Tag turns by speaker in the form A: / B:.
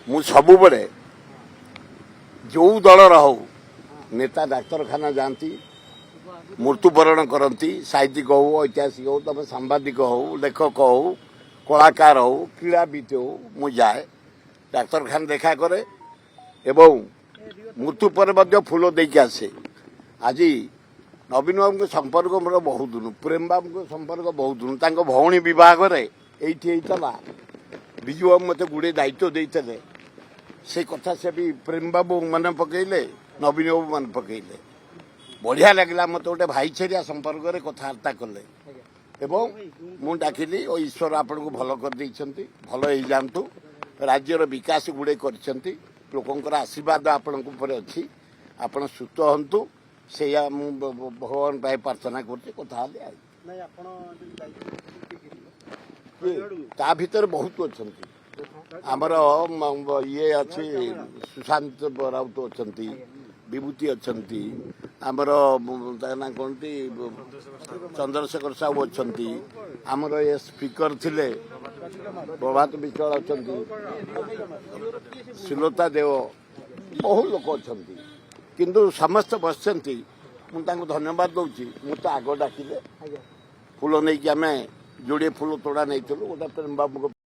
A: ମୁଁ ସବୁବେଳେ ଯୋଉ ଦଳର ହଉ ନେତା ଡାକ୍ତରଖାନା ଯାଆନ୍ତି, ମୃତ୍ୟୁବରଣ କରନ୍ତି, ସାହିତ୍ୟିକ ହଉ, ଐତିହାସିକ ହଉ, ତମେ ସାମ୍ବାଦିକ ହଉ, ଲେଖକ ହଉ, କଳାକାର ହଉ, କ୍ରୀଡ଼ାବିତ ହଉ, ମୁଁ ଯାଏ ଡାକ୍ତରଖାନା ଦେଖା କରେ ଏବଂ ମୃତ୍ୟୁ ପରେ ମଧ୍ୟ ଫୁଲ ଦେଇକି ଆସେ। ଆଜି ନବୀନ ବାବୁଙ୍କ ସମ୍ପର୍କ ମୋର ବହୁତ ଦିନ, ପ୍ରେମ ବାବୁଙ୍କ ସମ୍ପର୍କ ବହୁତ ଦିନ। ତାଙ୍କ ଭଉଣୀ ବିବାହରେ ଏଇଠି ହେଇଥିଲା। ବିଜୁ ବାବୁ ମୋତେ ଗୁଡ଼ିଏ ଦାୟିତ୍ୱ ଦେଇଥିଲେ, ସେ କଥା ସେ ବି ପ୍ରେମ ବାବୁ ମନେ ପକେଇଲେ, ନବୀନ ବାବୁ ମନେ ପକେଇଲେ। ବଢ଼ିଆ ଲାଗିଲା ମୋତେ, ଗୋଟେ ଭାଇଚାରିଆ ସମ୍ପର୍କରେ କଥାବାର୍ତ୍ତା କଲେ ଏବଂ ମୁଁ ଡାକିଲି ଓ ଈଶ୍ୱର ଆପଣଙ୍କୁ ଭଲ କରିଦେଇଛନ୍ତି, ଭଲ ହେଇଯାଆନ୍ତୁ, ରାଜ୍ୟର ବିକାଶ ଗୁଡ଼ିଏ କରିଛନ୍ତି, ଲୋକଙ୍କର ଆଶୀର୍ବାଦ ଆପଣଙ୍କ ଉପରେ ଅଛି, ଆପଣ ସୁସ୍ଥ ହୁଅନ୍ତୁ, ସେଇଆ ମୁଁ ଭଗବାନ ପାଇଁ ପ୍ରାର୍ଥନା କରୁଛି। କଥା ହେଲେ ତା ଭିତରେ ବହୁତ ଅଛନ୍ତି। ଆମର ଇଏ ଅଛି, ସୁଶାନ୍ତ ରାଉତ ଅଛନ୍ତି, ବିଭୂତି ଅଛନ୍ତି, ଆମର ତା ନା କଣଟି ଚନ୍ଦ୍ରଶେଖର ସାହୁ ଅଛନ୍ତି, ଆମର ଏ ସ୍ପିକର ଥିଲେ ପ୍ରଭାତ ବିଶ୍ୱାଳ ଅଛନ୍ତି, ସୁଲତା ଦେବ, ବହୁ ଲୋକ ଅଛନ୍ତି, କିନ୍ତୁ ସମସ୍ତେ ବସିଛନ୍ତି। ମୁଁ ତାଙ୍କୁ ଧନ୍ୟବାଦ ଦେଉଛି। ମୁଁ ତ ଆଗ ଡାକିଲେ ଫୁଲ ନେଇକି ଆମେ ଯୋଡ଼ିଏ ଫୁଲ ତୋଡ଼ା ନେଇଥିଲୁ, ଗୋଟେ ପ୍ରେମ ବାବୁଙ୍କ